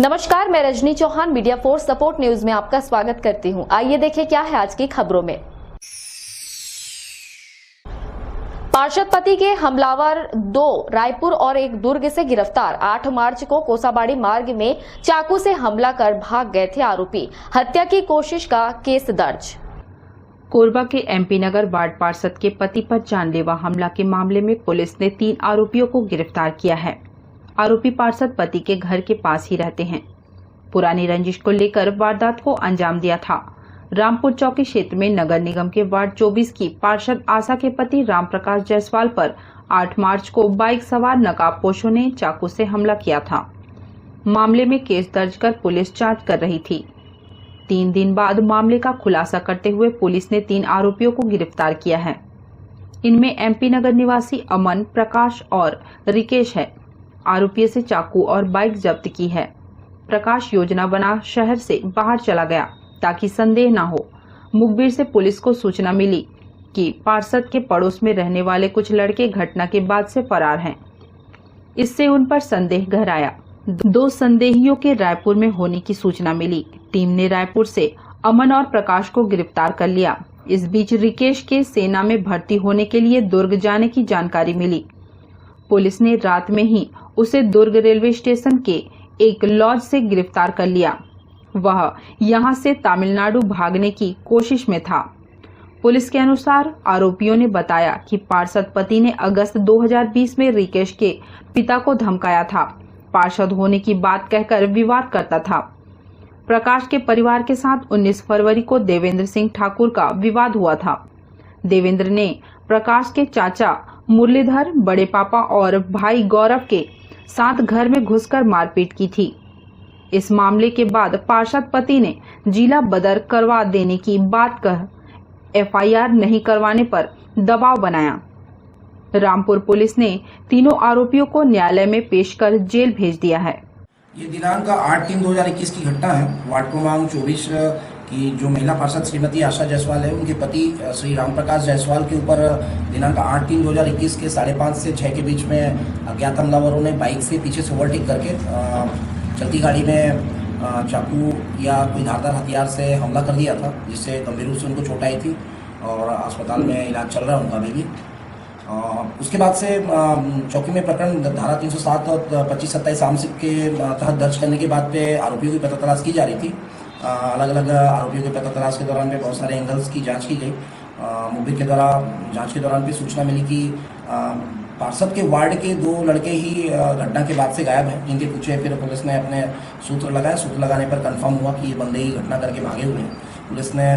नमस्कार, मैं Rajni Chauhan media force support news में आपका स्वागत करती हूं। आइए देखें क्या है आज की खबरों में। पार्षद पति के हमलावर 2 रायपुर और 1 दुर्ग से गिरफ्तार। 8 मार्च को कोसाबाड़ी मार्ग में चाकू से हमला कर भाग गए थे आरोपी। हत्या की कोशिश का केस दर्ज। कोरबा के एमपी नगर वार्ड पार्षद के पति पर जानलेवा हमला के मामले में पुलिस ने 3 आरोपियों को गिरफ्तार किया है। आरोपी पार्षद पति के घर के पास ही रहते हैं। पुरानी रंजिश को लेकर वारदात को अंजाम दिया था। रामपुर चौकी क्षेत्र में नगर निगम के वार्ड 24 की पार्षद आशा के पति राम प्रकाश जायसवाल पर 8 मार्च को बाइक सवार नकाबपोशों ने चाकू से हमला किया था। मामले में केस दर्ज कर पुलिस जांच कर रही थी। 3 दिन बाद मामले का खुलासा करते हुए पुलिस ने 3 आरोपियों को गिरफ्तार किया है। इनमें एमपी नगर निवासी अमन, प्रकाश और रिकेश है। आरोपियों से चाकू और बाइक जब्त की है। प्रकाश योजना बना शहर से बाहर चला गया ताकि संदेह न हो। मुखबिर से पुलिस को सूचना मिली कि पार्षद के पड़ोस में रहने वाले कुछ लड़के घटना के बाद से फरार हैं। इससे उन पर संदेह गहराया। 2 संदेहियों के रायपुर में होने की सूचना मिली। टीम ने रायपुर से अमन और प्रकाश को गिरफ्तार कर लिया। इस बीच रिकेश के सेना में भर्ती होने के लिए दुर्ग जाने की जानकारी मिली। पुलिस ने रात में ही उसे दुर्ग रेलवे स्टेशन के एक लॉज से गिरफ्तार कर लिया। वह यहां से तमिलनाडु भागने की कोशिश में था। पुलिस के अनुसार आरोपियों ने बताया कि पार्षद पति ने अगस्त 2020 में रिकेश के पिता को धमकाया था। पार्षद होने की बात कहकर विवाद करता था। प्रकाश के परिवार के साथ 19 फरवरी को देवेंद्र सिंह ठाकुर का विवाद हुआ था। देवेंद्र ने प्रकाश के चाचा मुरलीधर, बड़े पापा और भाई गौरव के साथ घर में घुसकर मारपीट की थी। इस मामले के बाद पार्षद पति ने जिला बदर करवा देने की बात कह एफआईआर नहीं करवाने पर दबाव बनाया। रामपुर पुलिस ने तीनों आरोपियों को न्यायालय में पेश कर जेल भेज दिया है। ये दिनांक 8/3/2021 की घटना है। वार्ड क्रमांक 24 की जो महिला पार्षद श्रीमती आशा जायसवाल है, उनके पति श्री राम प्रकाश जायसवाल के ऊपर दिनांक 8/3/2021 के 5:30 से 6 के बीच में अज्ञात हमलावरों ने बाइक से पीछे से ओवरटेक करके चलती गाड़ी में चाकू या कोई धारदार हथियार से हमला कर दिया था, जिससे गंभीर रूप से उनको चोट आई थी और अस्पताल में इलाज चल रहा है उनका अभी भी। उसके बाद से चौकी में प्रकरण धारा 307 और 25-27 आंशिक के तहत दर्ज करने के बाद पे आरोपियों की पता तलाश की जा रही थी। अलग अलग आरोपियों के पता तलाश के दौरान पे बहुत सारे एंगल्स की जांच की गई। मुखबिर के द्वारा जांच के दौरान पे सूचना मिली कि पार्षद के वार्ड के 2 लड़के ही घटना के बाद से गायब हैं, जिनके पूछे फिर पुलिस ने अपने सूत्र लगाए। सूत्र लगाने पर कंफर्म हुआ कि ये बंदे ही घटना करके भागे हुए हैं। पुलिस ने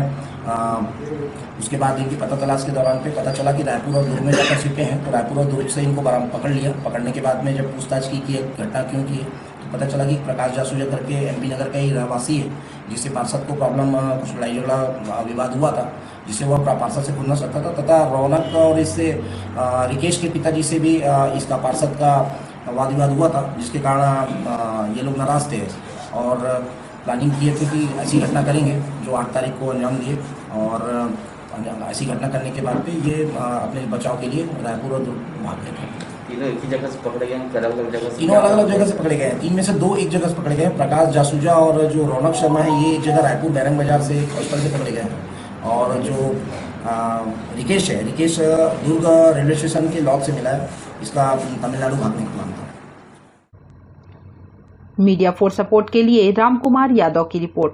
उसके बाद इनकी पता तलाश के दौरान पे पता चला कि रायपुर और दुर्ग में जाकर छिपे हैं, तो रायपुर और दुर्ग से इनको पकड़ लिया। पकड़ने के बाद में जब पूछताछ की कि घटना क्यों की है, तो पता चला कि प्रकाश जासूजा करके एमपी नगर का ही रहवासी है, जिससे पार्षद को प्रॉब्लम कुछ लड़ाई झगड़ा विवाद हुआ था, जिससे वह पार्षद से खुलना सकता था। तथा रौनक और इससे रिकेश के पिताजी से भी इसका पार्षद का वाद विवाद हुआ था, जिसके कारण ये लोग नाराज थे और प्लानिंग किए थे कि ऐसी घटना करेंगे, जो 8 तारीख को अंजाम दिए। और ऐसी घटना करने के बाद पे ये अपने बचाव के लिए रायपुर और दुर्ग भाग गए थे। तीनों एक ही जगह से पकड़े गए हैं? तीनों अलग अलग जगह से पकड़े गए हैं। 3 में से 2 एक जगह से पकड़े गए हैं। प्रकाश जासूजा और जो रौनक शर्मा है, ये एक जगह रायपुर बैरंग बाजार से हॉस्टल से पकड़े गए हैं। और जो रिकेश है, रिकेश दुर्ग रेलवे स्टेशन के लॉक से मिला है। इसका तमिलनाडु भागने का प्लान था। मीडिया फोर्स सपोर्ट के लिए रामकुमार यादव की रिपोर्ट।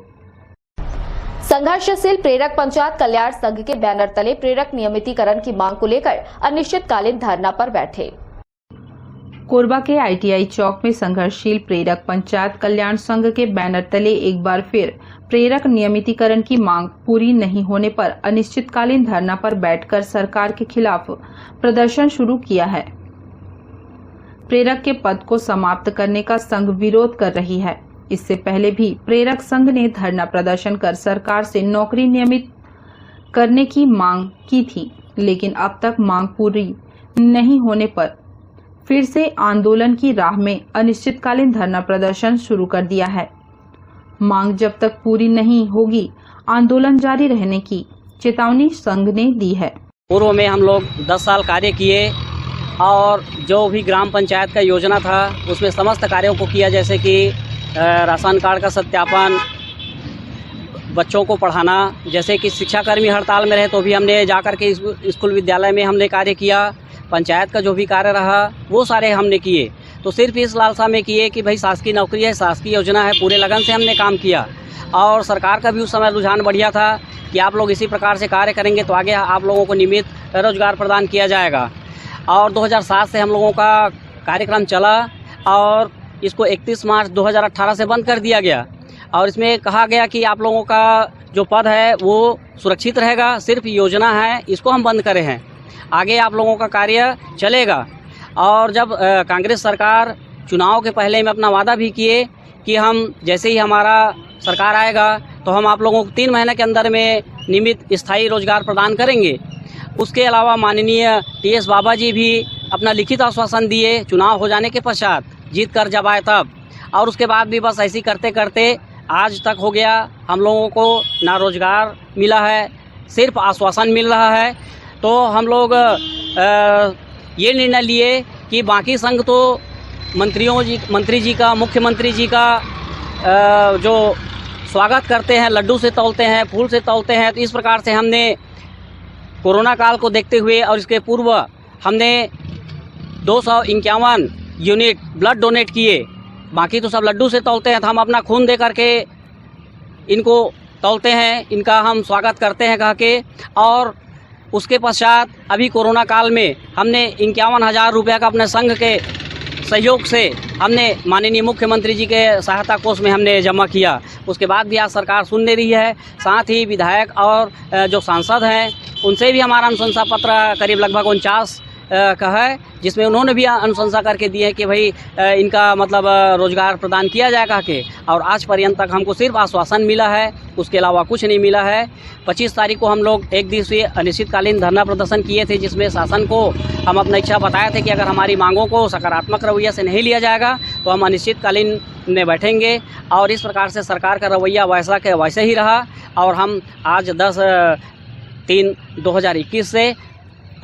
संघर्षशील प्रेरक पंचायत कल्याण संघ के बैनर तले प्रेरक नियमितीकरण की मांग को लेकर अनिश्चितकालीन धरना पर बैठे। कोरबा के आईटीआई चौक में संघर्षशील प्रेरक पंचायत कल्याण संघ के बैनर तले एक बार फिर प्रेरक नियमितीकरण की मांग पूरी नहीं होने पर अनिश्चितकालीन धरना पर बैठकर सरकार के खिलाफ प्रदर्शन शुरू किया है। प्रेरक के पद को समाप्त करने का संघ विरोध कर रही है। इससे पहले भी प्रेरक संघ ने धरना प्रदर्शन कर सरकार से नौकरी नियमित करने की मांग की थी, लेकिन अब तक मांग पूरी नहीं होने पर फिर से आंदोलन की राह में अनिश्चितकालीन धरना प्रदर्शन शुरू कर दिया है। मांग जब तक पूरी नहीं होगी, आंदोलन जारी रहने की चेतावनी संघ ने दी है। पूर्व में हम लोग 10 साल कार्य किए और जो भी ग्राम पंचायत का योजना था उसमें समस्त कार्यों को किया, जैसे कि राशन कार्ड का सत्यापन, बच्चों को पढ़ाना, जैसे कि शिक्षाकर्मी हड़ताल में रहे तो भी हमने जाकर के स्कूल विद्यालय में हमने कार्य किया। पंचायत का जो भी कार्य रहा वो सारे हमने किए। तो सिर्फ इस लालसा में किए कि भाई शासकीय नौकरी है, शासकीय योजना है, पूरे लगन से हमने काम किया। और सरकार का भी उस समय रुझान बढ़िया था कि आप लोग इसी प्रकार से कार्य करेंगे तो आगे आप लोगों को नियमित रोजगार प्रदान किया जाएगा। और 2007 से हम लोगों का कार्यक्रम चला और इसको 31 मार्च 2018 से बंद कर दिया गया। और इसमें कहा गया कि आप लोगों का जो पद है वो सुरक्षित रहेगा, सिर्फ योजना है इसको हम बंद करे हैं, आगे आप लोगों का कार्य चलेगा। और जब कांग्रेस सरकार चुनाव के पहले में अपना वादा भी किए कि हम जैसे ही हमारा सरकार आएगा तो हम आप लोगों को 3 महीने के अंदर में नियमित स्थायी रोजगार प्रदान करेंगे। उसके अलावा माननीय TS बाबा जी भी अपना लिखित आश्वासन दिए चुनाव हो जाने के पश्चात, जीत कर जब आए तब। और उसके बाद भी बस ऐसे ही करते करते आज तक हो गया, हम लोगों को ना रोजगार मिला है, सिर्फ आश्वासन मिल रहा है। तो हम लोग ये निर्णय लिए कि बाकी संघ तो मंत्री जी का, मुख्यमंत्री जी का जो स्वागत करते हैं, लड्डू से तौलते हैं, फूल से तौलते हैं। तो इस प्रकार से हमने कोरोना काल को देखते हुए और इसके पूर्व हमने 251 यूनिट ब्लड डोनेट किए। बाकी तो सब लड्डू से तौलते हैं, तो हम अपना खून दे करके इनको तौलते हैं, इनका हम स्वागत करते हैं कह के। और उसके पश्चात अभी कोरोना काल में हमने 51,000 रुपये का अपने संघ के सहयोग से हमने माननीय मुख्यमंत्री जी के सहायता कोष में हमने जमा किया। उसके बाद भी आज सरकार सुन नहीं रही है। साथ ही विधायक और जो सांसद हैं उनसे भी हमारा अनुशंसा पत्र करीब लगभग 49 का है, जिसमें उन्होंने भी अनुशंसा करके दिए हैं कि भाई इनका मतलब रोजगार प्रदान किया जाएगा के। और आज पर्यंत तक हमको सिर्फ आश्वासन मिला है, उसके अलावा कुछ नहीं मिला है। 25 तारीख को हम लोग 1 दिवसीय अनिश्चितकालीन धरना प्रदर्शन किए थे, जिसमें शासन को हम अपना इच्छा बताए थे कि अगर हमारी मांगों को सकारात्मक रवैया से नहीं लिया जाएगा तो हम अनिश्चितकालीन में बैठेंगे। और इस प्रकार से सरकार का रवैया वैसा के वैसे ही रहा। और हम आज 10/3/2021 से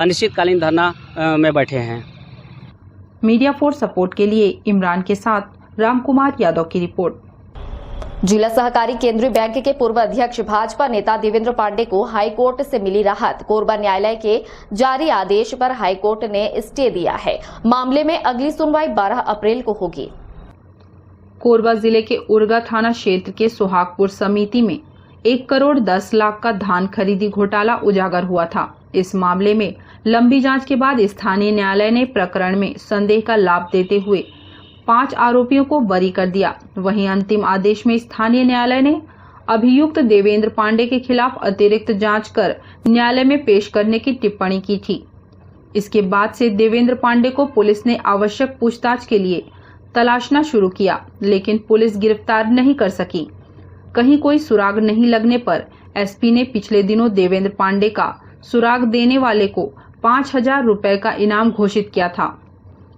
अनिश्चितकालीन धरना में बैठे हैं। मीडिया फॉर सपोर्ट के लिए इमरान के साथ रामकुमार यादव की रिपोर्ट। जिला सहकारी केंद्रीय बैंक के पूर्व अध्यक्ष भाजपा नेता देवेंद्र पांडे को हाईकोर्ट से मिली राहत। कोरबा न्यायालय के जारी आदेश पर हाईकोर्ट ने स्टे दिया है। मामले में अगली सुनवाई 12 अप्रैल को होगी। कोरबा जिले के उरगा थाना क्षेत्र के सुहागपुर समिति में 1 करोड़ 10 लाख का धान खरीदी घोटाला उजागर हुआ था। इस मामले में लंबी जांच के बाद स्थानीय न्यायालय ने प्रकरण में संदेह का लाभ देते हुए 5 आरोपियों को बरी कर दिया। वहीं अंतिम आदेश में स्थानीय न्यायालय ने अभियुक्त देवेंद्र पांडे के खिलाफ अतिरिक्त जांच कर न्यायालय में पेश करने की टिप्पणी की थी। इसके बाद से देवेंद्र पांडे को पुलिस ने आवश्यक पूछताछ के लिए तलाशना शुरू किया, लेकिन पुलिस गिरफ्तार नहीं कर सकी। कहीं कोई सुराग नहीं लगने पर एसपी ने पिछले दिनों देवेंद्र पांडे का सुराग देने वाले को 5,000 रुपए का इनाम घोषित किया था।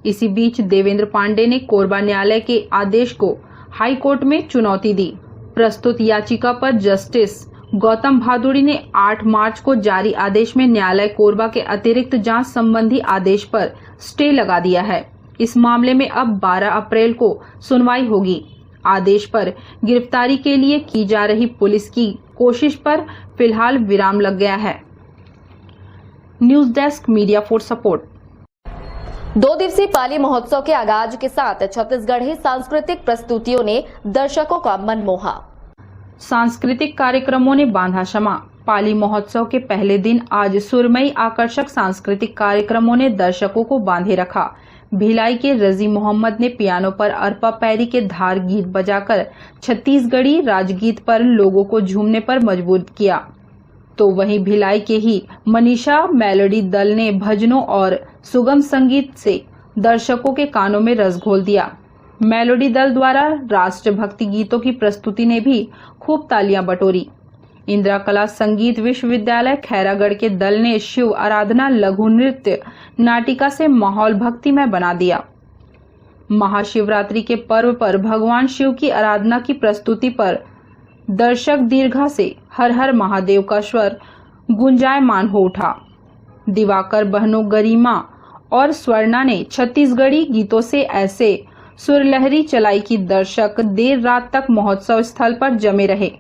इसी बीच देवेंद्र पांडे ने कोरबा न्यायालय के आदेश को हाई कोर्ट में चुनौती दी। प्रस्तुत याचिका पर जस्टिस गौतम भादुड़ी ने 8 मार्च को जारी आदेश में न्यायालय कोरबा के अतिरिक्त जांच संबंधी आदेश पर स्टे लगा दिया है। इस मामले में अब 12 अप्रैल को सुनवाई होगी। आदेश पर गिरफ्तारी के लिए की जा रही पुलिस की कोशिश पर फिलहाल विराम लग गया है। News desk media for support. 2 दिवसीय पाली महोत्सव के आगाज के साथ छत्तीसगढ़ी सांस्कृतिक प्रस्तुतियों ने दर्शकों का मन मोहा। सांस्कृतिक कार्यक्रमों ने बांधा शमा। पाली महोत्सव के पहले दिन आज सुरमई आकर्षक सांस्कृतिक कार्यक्रमों ने दर्शकों को बांधे रखा। भिलाई के रजी मोहम्मद ने पियानो पर अरपा पैरी के धार गीत बजाकर छत्तीसगढ़ी राजगीत पर लोगों को झूमने पर मजबूर किया, तो वहीं भिलाई के ही मनीषा मेलोडी दल ने भजनों और सुगम संगीत से दर्शकों के कानों में रस घोल दिया। मेलोडी दल द्वारा राष्ट्रभक्ति गीतों की प्रस्तुति ने भी खूब तालियां बटोरी। इंदिरा कला संगीत विश्वविद्यालय खैरागढ़ के दल ने शिव आराधना लघु नृत्य नाटिका से माहौल भक्तिमय बना दिया। महाशिवरात्रि के पर्व पर भगवान शिव की आराधना की प्रस्तुति पर दर्शक दीर्घा से हर हर महादेव का स्वर गुंजायमान हो उठा। दिवाकर बहनों गरिमा और स्वर्णा ने छत्तीसगढ़ी गीतों से ऐसे सुरलहरी चलाई की दर्शक देर रात तक महोत्सव स्थल पर जमे रहे।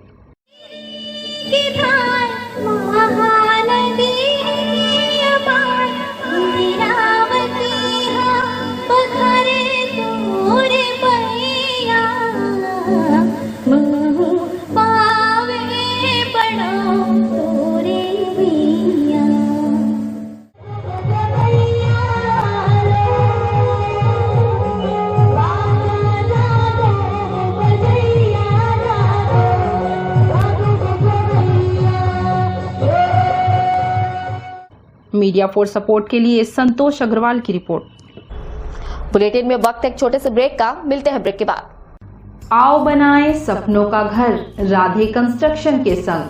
मीडिया फॉर सपोर्ट के लिए संतोष अग्रवाल की रिपोर्ट। बुलेटिन में वक्त एक छोटे से ब्रेक का, मिलते हैं ब्रेक के बाद। आओ बनाएं सपनों का घर राधे कंस्ट्रक्शन के संग।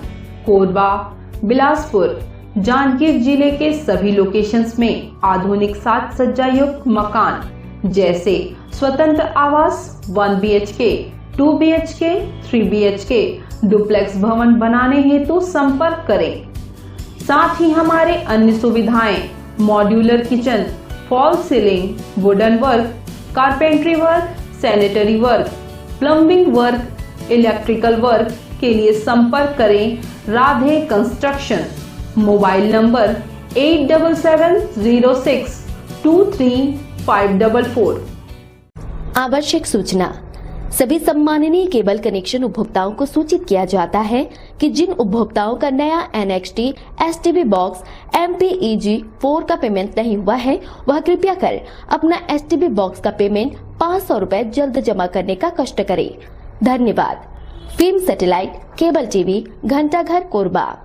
कोरबा, बिलासपुर, जांजगीर जिले के सभी लोकेशंस में आधुनिक साज सज्जा युक्त मकान जैसे स्वतंत्र आवास 1 BHK, 2 BHK, 3 BHK, डुप्लेक्स भवन बनाने हेतु संपर्क करें। साथ ही हमारे अन्य सुविधाएं modular kitchen, fall ceiling, wooden work, carpentry work, sanitary work, plumbing work, electrical work के लिए संपर्क करें राधे कंस्ट्रक्शन। Mobile number 8770623544। आवश्यक सूचना, सभी सम्माननीय केबल कनेक्शन उपभोक्ताओं को सूचित किया जाता है कि जिन उपभोक्ताओं का नया NXT STB बॉक्स MPEG 4 का पेमेंट नहीं हुआ है, वह कृपया कर अपना STB बॉक्स का पेमेंट 500 रुपए जल्द जमा करने का कष्ट करें। धन्यवाद। Film satellite cable TV, Ghantaghar, Korba.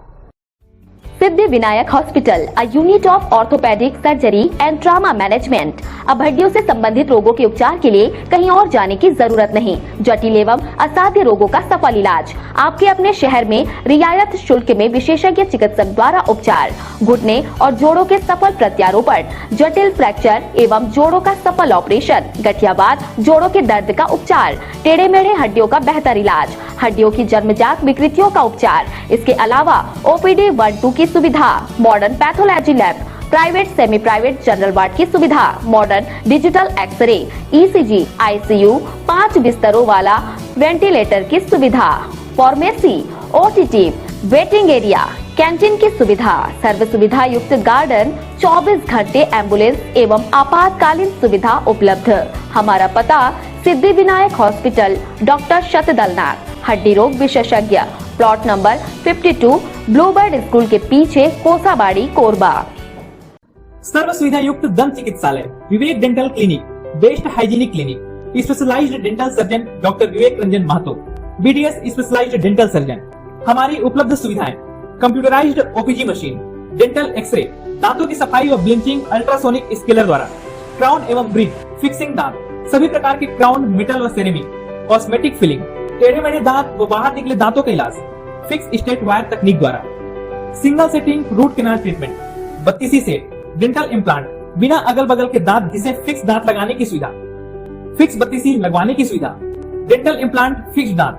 Siddhi Vinayak hospital, a unit of orthopaedic surgery and trauma management. अब हड्डियों से संबंधित रोगों के उपचार के लिए कहीं और जाने की जरूरत नहीं। जटिल एवं असाध्य रोगों का सफल इलाज आपके अपने शहर में रियायत शुल्क में विशेषज्ञ चिकित्सक द्वारा उपचार। घुटने और जोड़ों के सफल प्रत्यारोपण, जटिल फ्रैक्चर एवं जोड़ों का सफल ऑपरेशन, गठियावाद, जोड़ों के दर्द का उपचार, टेढ़े मेढ़े हड्डियों का बेहतर इलाज, हड्डियों की जन्मजात विकृतियों का उपचार। इसके अलावा OPD 1-2 की सुविधा, modern pathology lab, private semi private general ward की सुविधा, modern digital x ray, ECG, ICU, 5 बिस्तरों वाला वेंटिलेटर की सुविधा, pharmacy, OTT, waiting area, canteen की सुविधा, सर्व सुविधा युक्त गार्डन, 24 घंटे एम्बुलेंस एवं आपातकालीन सुविधा उपलब्ध। हमारा पता सिद्धि विनायक हॉस्पिटल, डॉक्टर शतदलनाथ, हड्डी रोग विशेषज्ञ, प्लॉट नंबर 52, ब्लूबर्ड स्कूल के पीछे, कोसाबाड़ी, कोरबा। सर्व सुविधा युक्त दंत चिकित्सालय, Vivek dental clinic, best hygienic clinic, specialized dental surgeon doctor Vivek Ranjan Mahato, BDS specialized dental surgeon. हमारी उपलब्ध सुविधाएं computerized OPG machine, dental X-ray, दांतों की सफाई व ब्लीचिंग अल्ट्रासोनिक स्केलर द्वारा, क्राउन एवं ब्रिज, फिक्सिंग दांत, सभी प्रकार के क्राउन, मेटल व सेरेमिक, कॉस्मेटिक फिलिंग, टेढ़े मेढ़े दांत व बाहर निकले दांतों का इलाज फिक्स स्टेट वायर तकनीक द्वारा, single sitting root canal treatment, 32 set, dental implant, बिना अगल बगल के दांत जिसे फिक्स दांत लगाने की सुविधा, फिक्स 32 लगवाने की सुविधा, डेंटल इम्प्लांट, फिक्स दांत,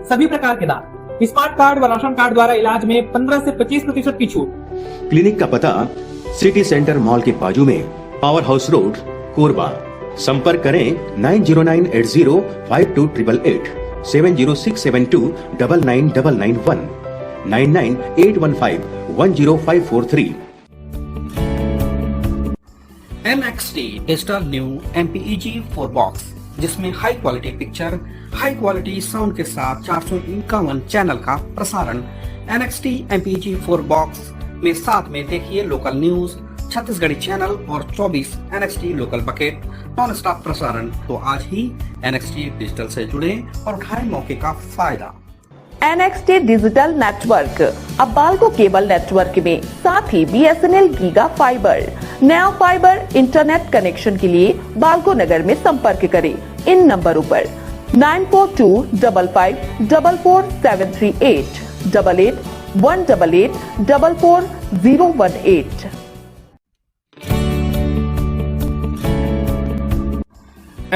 सभी प्रकार के दांत, स्मार्ट कार्ड व राशन कार्ड द्वारा इलाज में 15 से 25% की छूट। क्लिनिक का पता सिटी सेंटर मॉल के बाजू में, पावर हाउस रोड, कोरबा। संपर्क करें 9098052888, 7067299991, 9981510543। NXT digital new MPEG 4 box, जिसमें high quality picture, high quality sound के साथ 451 चैनल का प्रसारण। NXT MPEG 4 बॉक्स में साथ में देखिए लोकल न्यूज, छत्तीसगढ़ी चैनल और 24 NXT local bucket non stop प्रसारण। तो आज ही NXT डिजिटल से जुड़े और उठाएं मौके का फायदा। NXT डिजिटल नेटवर्क अब बाल्को केबल नेटवर्क में साथ ही BSNL गीगा फाइबर। नया फाइबर इंटरनेट कनेक्शन के लिए बाल्को नगर में संपर्क करें इन नंबरों पर 9425544738, 8818844018।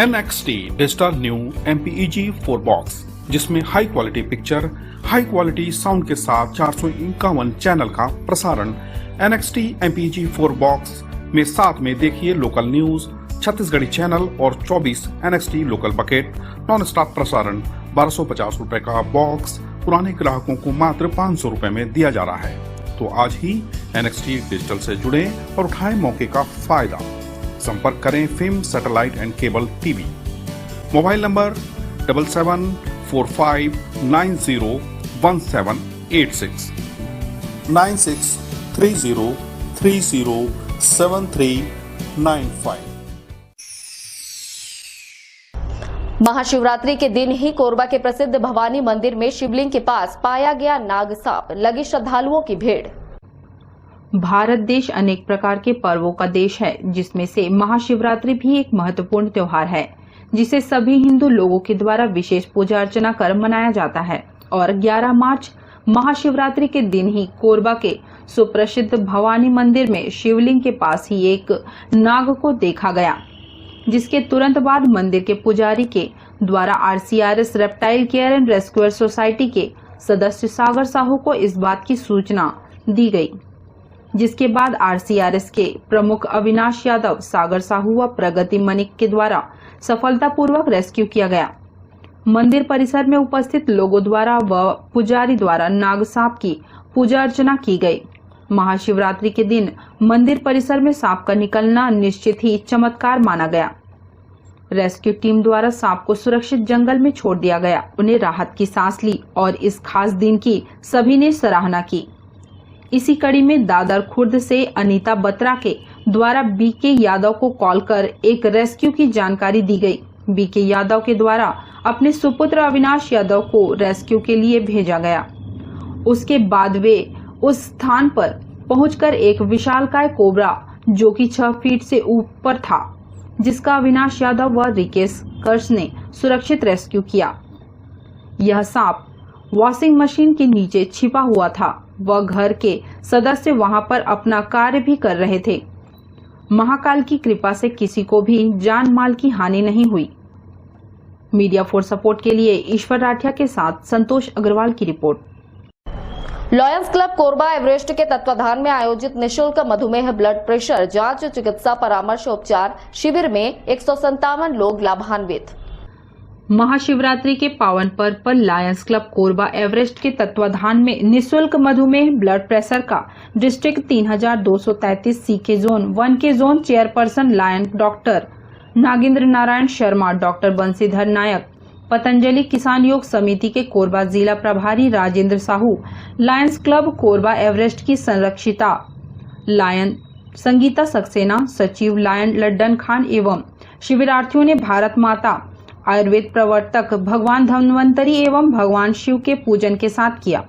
NXT digital new MPEG 4 box, जिसमें high quality picture, high quality sound के साथ 451 चैनल का प्रसारण। NXT MPEG 4 बॉक्स में साथ में देखिए लोकल न्यूज, छत्तीसगढ़ी चैनल और 24 NXT local bucket non stop प्रसारण 1250 रुपए का बॉक्स पुराने ग्राहकों को मात्र 500 रुपए में दिया जा रहा है। तो आज ही NXT डिजिटल से जुड़े और उठाएं मौके का फायदा। संपर्क करें film satellite and cable TV. Mobile number 7745901786 9630307395। Mahashivratri के दिन ही कोरबा के प्रसिद्ध भवानी मंदिर में शिवलिंग के पास पाया गया नाग सांप, लगी श्रद्धालुओं की भीड़। भारत देश अनेक प्रकार के पर्वों का देश है, जिसमें से महाशिवरात्रि भी एक महत्वपूर्ण त्योहार है, जिसे सभी हिंदू लोगों के द्वारा विशेष पूजा अर्चना कर मनाया जाता है। और 11 मार्च महाशिवरात्रि के दिन ही कोरबा के सुप्रसिद्ध भवानी मंदिर में शिवलिंग के पास ही एक नाग को देखा गया, जिसके तुरंत बाद मंदिर के पुजारी के द्वारा RCRS reptile care and rescuer society के सदस्य सागर साहू को इस बात की सूचना दी गई, जिसके बाद RCRS के प्रमुख अविनाश यादव, सागर साहू व प्रगति मनिक के द्वारा सफलतापूर्वक रेस्क्यू किया गया। मंदिर परिसर में उपस्थित लोगों द्वारा व पुजारी द्वारा नाग सांप की पूजा अर्चना की गई। महाशिवरात्रि के दिन मंदिर परिसर में सांप का निकलना निश्चित ही चमत्कार माना गया। रेस्क्यू टीम द्वारा सांप को सुरक्षित जंगल में छोड़ दिया गया। उन्हें राहत की सांस ली और इस खास दिन की सभी ने सराहना की। इसी कड़ी में दादर खुर्द से अनीता बत्रा के द्वारा BK यादव को कॉल कर एक रेस्क्यू की जानकारी दी गई। BK यादव के द्वारा अपने सुपुत्र अविनाश यादव को रेस्क्यू के लिए भेजा गया। उसके बाद वे उस स्थान पर पहुंचकर एक विशालकाय कोबरा जो कि 6 फीट से ऊपर था, जिसका अविनाश यादव व रिकेश कर्श ने सुरक्षित रेस्क्यू किया। यह सांप वॉशिंग मशीन के नीचे छिपा हुआ था व घर के सदस्य वहां पर अपना कार्य भी कर रहे थे। महाकाल की कृपा से किसी को भी जान माल की हानि नहीं हुई। मीडिया फॉर सपोर्ट के लिए ईश्वर राठिया के साथ संतोष अग्रवाल की report. Lions club Korba Everest के तत्वाधान में आयोजित निःशुल्क मधुमेह, ब्लड प्रेशर जांच, चिकित्सा परामर्श उपचार शिविर में 157 लोग लाभान्वित। महाशिवरात्रि के पावन पर्व पर लायंस क्लब कोरबा एवरेस्ट के तत्वाधान में निःशुल्क मधुमेह, ब्लड प्रेशर का डिस्ट्रिक्ट 3233 C के जोन 1 के zone chairperson lion doctor Nagendra Narayan Sharma, doctor Banshidhar Nayak, Patanjali किसान योग समिति के कोरबा जिला प्रभारी Rajendra Sahu, Lions Club Korba Everest की संरक्षिता लायन संगीता सक्सेना, सचिव लायन लड्डन खान एवं शिविरार्थियों ने भारत माता, आयुर्वेद प्रवर्तक भगवान धन्वंतरी एवं भगवान शिव के पूजन के साथ किया।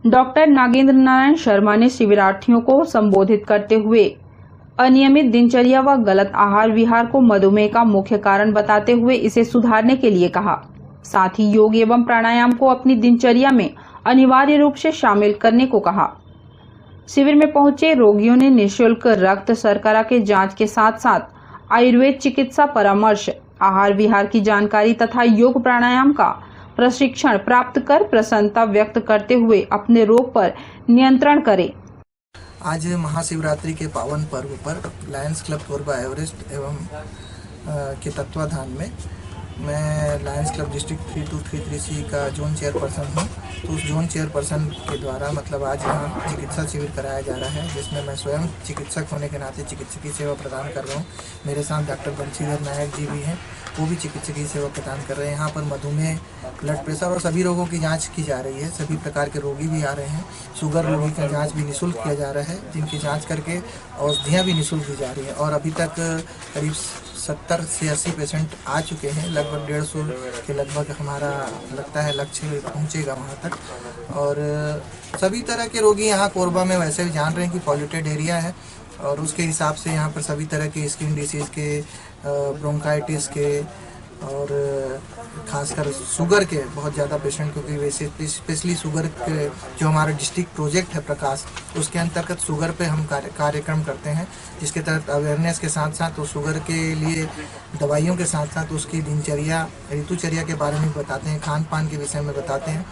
डॉक्टर नागेंद्र नारायण शर्मा ने शिविरार्थियों को संबोधित करते हुए अनियमित दिनचर्या व गलत आहार विहार को मधुमेह का मुख्य कारण बताते हुए इसे सुधारने के लिए कहा। साथ ही योग एवं प्राणायाम को अपनी दिनचर्या में अनिवार्य रूप से शामिल करने को कहा। शिविर में पहुंचे रोगियों ने निःशुल्क रक्त शर्करा के जांच के साथ साथ आयुर्वेद चिकित्सा परामर्श, आहार विहार की जानकारी तथा योग प्राणायाम का प्रशिक्षण प्राप्त कर प्रसन्नता व्यक्त करते हुए अपने रोग पर नियंत्रण करें। आज महाशिवरात्रि के पावन पर्व पर लायंस क्लब कोरबा एवरेस्ट एवं के तत्वाधान में मैं लायंस क्लब डिस्ट्रिक्ट 3233C का जोन चेयरपर्सन हूँ। तो उस जोन चेयरपर्सन के द्वारा आज यहाँ चिकित्सा शिविर कराया जा रहा है, जिसमें मैं स्वयं चिकित्सक होने के नाते चिकित्सकीय सेवा प्रदान कर रहा हूँ। मेरे साथ डॉक्टर बंसीधर नायक जी भी हैं, वो भी चिकित्सकीय सेवा प्रदान कर रहे हैं। यहाँ पर मधुमेह, ब्लड प्रेशर और सभी रोगों की जांच की जा रही है। सभी प्रकार के रोगी भी आ रहे हैं। शुगर रोगी का जांच भी निःशुल्क किया जा रहा है, जिनकी जांच करके औषधियाँ भी निःशुल्क दी जा रही है। और अभी तक करीब 70 से 80 पेशेंट आ चुके हैं। लगभग 150 के लगभग हमारा लगता है लक्ष्य पहुँचेगा वहाँ तक। और सभी तरह के रोगी यहाँ कोरबा में वैसे भी जान रहे हैं कि पॉल्यूटेड एरिया है, और उसके हिसाब से यहाँ पर सभी तरह के स्किन डिसीज़ के, ब्रोंकाइटिस के और खासकर शुगर के बहुत ज़्यादा पेशेंट, क्योंकि वैसे स्पेशली शुगर के जो हमारा डिस्ट्रिक्ट प्रोजेक्ट है प्रकाश, उसके अंतर्गत शुगर पे हम कार्यक्रम करते हैं, जिसके तहत अवेयरनेस के साथ साथ उस शुगर के लिए दवाइयों के साथ साथ उसकी दिनचर्या, ऋतुचर्या के बारे में बताते हैं, खान पान के विषय में बताते हैं।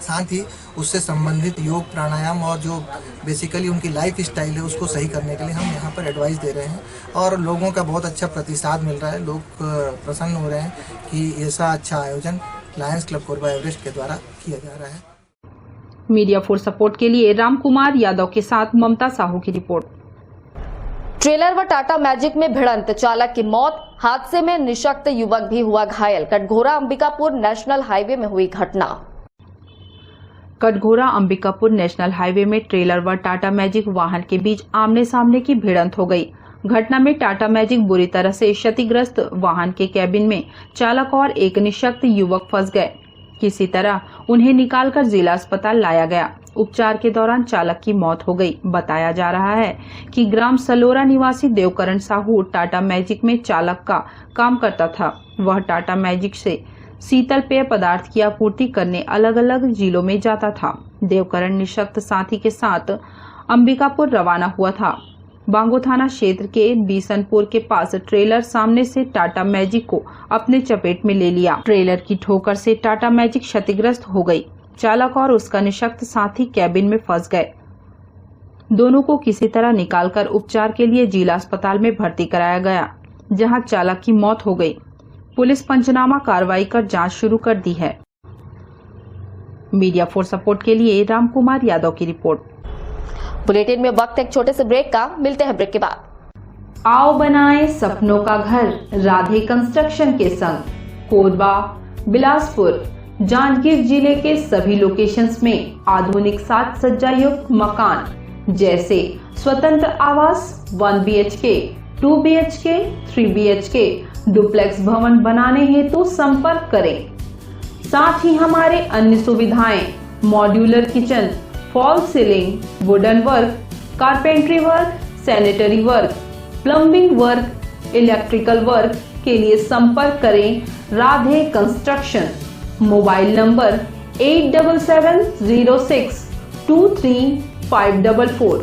साथ ही उससे संबंधित योग प्राणायाम और जो बेसिकली उनकी लाइफ स्टाइल है उसको सही करने के लिए हम यहाँ पर एडवाइस दे रहे हैं और लोगों का बहुत अच्छा प्रतिसाद मिल रहा है। लोग प्रसन्न हो रहे हैं कि ऐसा अच्छा आयोजन लायंस क्लब कोरबा एवरेस्ट के द्वारा किया जा रहा है। मीडिया फॉर सपोर्ट के लिए रामकुमार यादव के साथ ममता साहू की रिपोर्ट। ट्रेलर व टाटा मैजिक में भिड़ंत, चालक की मौत, हादसे में निशक्त युवक भी हुआ घायल। कटघोरा अंबिकापुर नेशनल हाईवे में हुई घटना। कटघोरा अंबिकापुर नेशनल हाईवे में ट्रेलर व टाटा मैजिक वाहन के बीच आमने सामने की भिड़ंत हो गई। घटना में टाटा मैजिक बुरी तरह से क्षतिग्रस्त, वाहन के कैबिन में चालक और एक निशक्त युवक फंस गए। किसी तरह उन्हें निकालकर जिला अस्पताल लाया गया। उपचार के दौरान चालक की मौत हो गई। बताया जा रहा है कि ग्राम सलोरा निवासी देवकरण साहू टाटा मैजिक में चालक का काम करता था। वह टाटा मैजिक से शीतल पेय पदार्थ की आपूर्ति करने अलग अलग जिलों में जाता था। देवकरण निशक्त साथी के साथ अंबिकापुर रवाना हुआ था। बांगो थाना क्षेत्र के बीसनपुर के पास ट्रेलर सामने से टाटा मैजिक को अपने चपेट में ले लिया। ट्रेलर की ठोकर से टाटा मैजिक क्षतिग्रस्त हो गई। चालक और उसका निशक्त साथी कैबिन में फंस गए। दोनों को किसी तरह निकालकर उपचार के लिए जिला अस्पताल में भर्ती कराया गया, जहां चालक की मौत हो गई। पुलिस पंचनामा कार्रवाई कर जांच शुरू कर दी है। मीडिया फॉर सपोर्ट के लिए रामकुमार यादव की रिपोर्ट। बुलेटिन में वक्त एक छोटे से ब्रेक का, मिलते हैं ब्रेक के बाद। आओ बनाएं सपनों का घर राधे कंस्ट्रक्शन के संग। कोरबा, बिलासपुर, जांजगीर जिले के सभी लोकेशंस में आधुनिक साज सज्जा युक्त मकान जैसे स्वतंत्र आवास 1 BHK, 2 BHK, 3 BHK, डुप्लेक्स भवन बनाने हेतु संपर्क करें। साथ ही हमारे अन्य सुविधाएं modular kitchen, fall ceiling, wooden work, carpentry work, sanitary work, plumbing work, electrical work के लिए संपर्क करें Radhe construction. Mobile number 8706235544।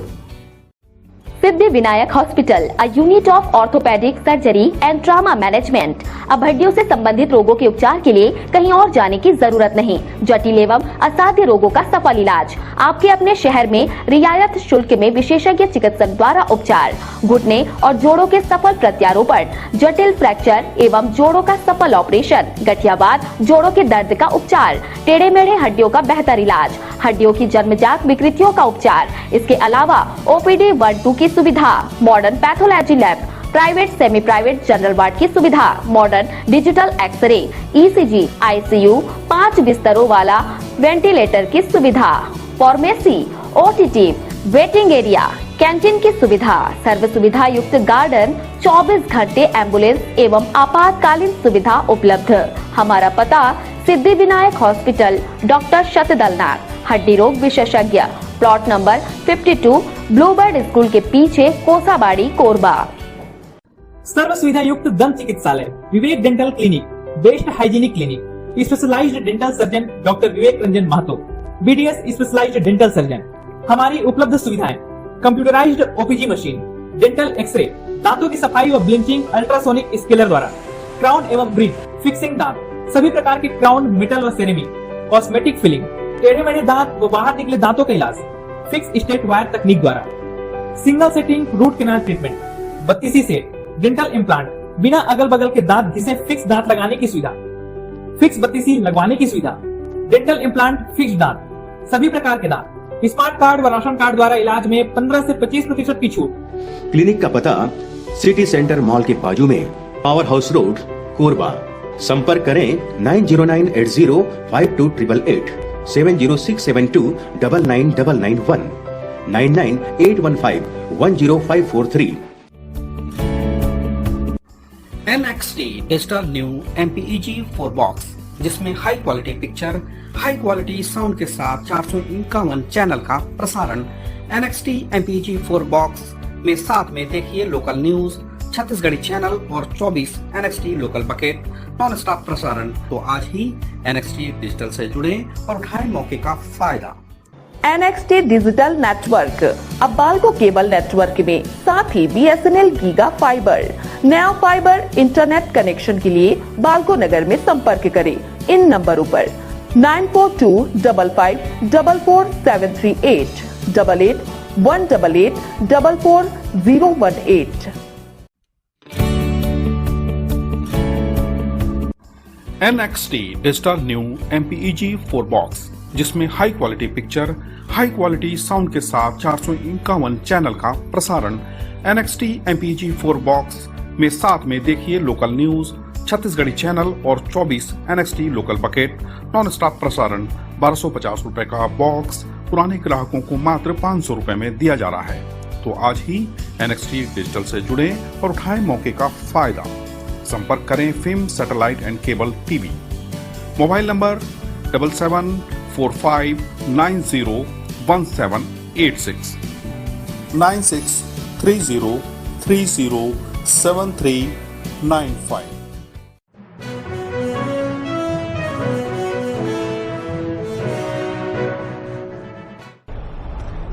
Siddhi Vinayak hospital, a unit of orthopaedic surgery and trauma management. अब हड्डियों से संबंधित रोगों के उपचार के लिए कहीं और जाने की जरूरत नहीं। जटिल एवं असाध्य रोगों का सफल इलाज आपके अपने शहर में रियायत शुल्क में विशेषज्ञ चिकित्सक द्वारा उपचार। घुटने और जोड़ों के सफल प्रत्यारोपण, जटिल फ्रैक्चर एवं जोड़ों का सफल ऑपरेशन, गठियावाद, जोड़ों के दर्द का उपचार, टेढ़े मेढ़े हड्डियों का बेहतर इलाज, हड्डियों की जन्मजात विकृतियों का उपचार। इसके अलावा OPD 1-2 की सुविधा, modern pathology lab, private semi private general ward की सुविधा, modern digital x ray, ECG, ICU, 5 बिस्तरों वाला वेंटिलेटर की सुविधा, pharmacy, OTT, waiting area, canteen की सुविधा, सर्व सुविधा युक्त गार्डन, 24 घंटे एम्बुलेंस एवं आपातकालीन सुविधा उपलब्ध। हमारा पता सिद्धि विनायक हॉस्पिटल, डॉक्टर शतदलनाथ, हड्डी रोग विशेषज्ञ, प्लॉट नंबर 52, ब्लूबर्ड स्कूल के पीछे, कोसाबाड़ी, कोरबा। सर्व सुविधा युक्त दंत चिकित्सालय, Vivek dental clinic, best hygienic clinic, specialized dental surgeon doctor Vivek Ranjan Mahato, BDS specialized dental surgeon. हमारी उपलब्ध सुविधाएं computerized OPG machine, dental X-ray, दांतों की सफाई व ब्लिंचिंग अल्ट्रासोनिक स्केलर द्वारा, क्राउन एवं ब्रिज, फिक्सिंग दांत, सभी प्रकार के क्राउन, मेटल व सेरेमिक, कॉस्मेटिक फिलिंग, टेढ़े मेढ़े दांत व बाहर निकले दांतों का इलाज फिक्स स्टेट वायर तकनीक द्वारा, single sitting root canal treatment, 32 set dental implant, बिना अगल बगल के दांत घिसे फिक्स दांत लगाने की सुविधा, फिक्स 32 लगवाने की सुविधा, डेंटल इम्प्लांट, फिक्स दांत, सभी प्रकार के दांत, स्मार्ट कार्ड व राशन कार्ड द्वारा इलाज में 15 से 25% की छूट। क्लिनिक का पता सिटी सेंटर मॉल के बाजू में, पावर हाउस रोड, कोरबा। संपर्क करें 9098052888, 7067299991, 9981510543। NXT digital new MPEG 4 box, जिसमें high quality picture, high quality sound के साथ 451 चैनल का प्रसारण। NXT MPEG 4 बॉक्स में साथ में देखिए लोकल न्यूज, छत्तीसगढ़ी चैनल और 24 NXT local bucket non stop प्रसारण। तो आज ही NXT डिजिटल से जुड़े और उठाएं मौके का फायदा। NXT डिजिटल नेटवर्क, अब बाल्को केबल नेटवर्क में साथ ही BSNL गीगा फाइबर। नया फाइबर इंटरनेट कनेक्शन के लिए बाल्को नगर में संपर्क करें इन नंबरों पर 9425544738 8818844018। NXT digital new MPEG 4 box, जिसमें high quality picture, high quality sound के साथ 451 चैनल का प्रसारण। NXT MPEG 4 बॉक्स में साथ में देखिए लोकल न्यूज, छत्तीसगढ़ी चैनल और 24 NXT local bucket non stop प्रसारण। 1250 रुपए का बॉक्स पुराने ग्राहकों को मात्र 500 रुपए में दिया जा रहा है। तो आज ही NXT डिजिटल से जुड़े और उठाएं मौके का फायदा। संपर्क करें film satellite and cable TV. Mobile number 7745901786 9630307395।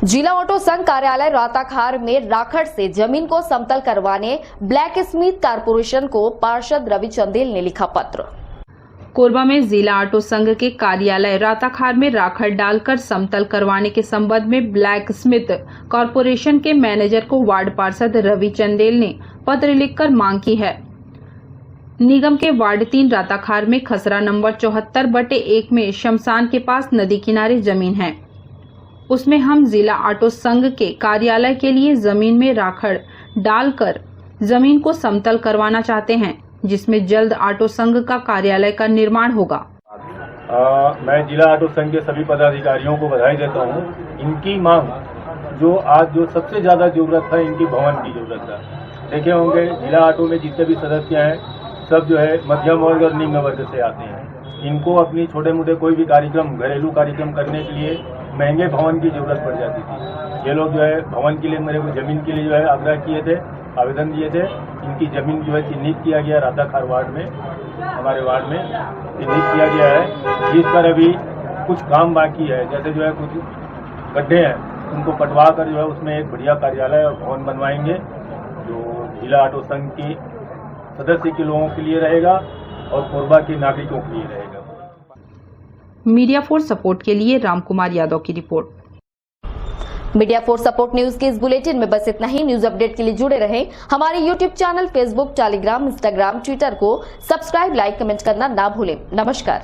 जिला ऑटो संघ कार्यालय राताखार में राखड़ से जमीन को समतल करवाने ब्लैक स्मिथ कारपोरेशन को पार्षद रवि चंदेल ने लिखा पत्र। कोरबा में जिला ऑटो संघ के कार्यालय राताखार में राखड़ डालकर समतल करवाने के संबंध में ब्लैक स्मिथ कॉरपोरेशन के मैनेजर को वार्ड पार्षद रवि चंदेल ने पत्र लिखकर मांग की है। निगम के वार्ड 3 राताखार में खसरा नंबर 74/1 में शमशान के पास नदी किनारे जमीन है। उसमें हम जिला ऑटो संघ के कार्यालय के लिए जमीन में राखड़ डालकर जमीन को समतल करवाना चाहते हैं, जिसमें जल्द ऑटो संघ का कार्यालय का निर्माण होगा। मैं जिला ऑटो संघ के सभी पदाधिकारियों को बधाई देता हूं। इनकी मांग जो आज जो सबसे ज्यादा जरूरत है, इनकी भवन की जरूरत है। देखे होंगे जिला ऑटो में जितने भी सदस्य हैं सब जो है मध्यम वर्ग और निम्न वर्ग से आते हैं। इनको अपनी छोटे मोटे कोई भी कार्यक्रम, घरेलू कार्यक्रम करने के लिए महंगे भवन की जरूरत पड़ जाती थी। ये लोग जो है भवन के लिए, मेरे को जमीन के लिए जो है आग्रह किए थे, आवेदन दिए थे। इनकी जमीन जो है चिन्हित किया गया राताखार वार्ड में, हमारे वार्ड में चिन्हित किया गया है, जिस पर अभी कुछ काम बाकी है। जैसे जो है कुछ गड्ढे हैं, उनको पटवा कर जो है उसमें एक बढ़िया कार्यालय और भवन बनवाएंगे, जो जिला ऑटो संघ की सदस्य के लोगों के लिए रहेगा और कोरबा के नागरिकों के लिए रहेगा। मीडिया फॉर सपोर्ट के लिए रामकुमार यादव की report. Media for support news के इस बुलेटिन में बस इतना ही। न्यूज अपडेट के लिए जुड़े रहें हमारे YouTube channel, Facebook, Telegram, Instagram, Twitter को सब्सक्राइब, लाइक, कमेंट करना ना भूलें। नमस्कार।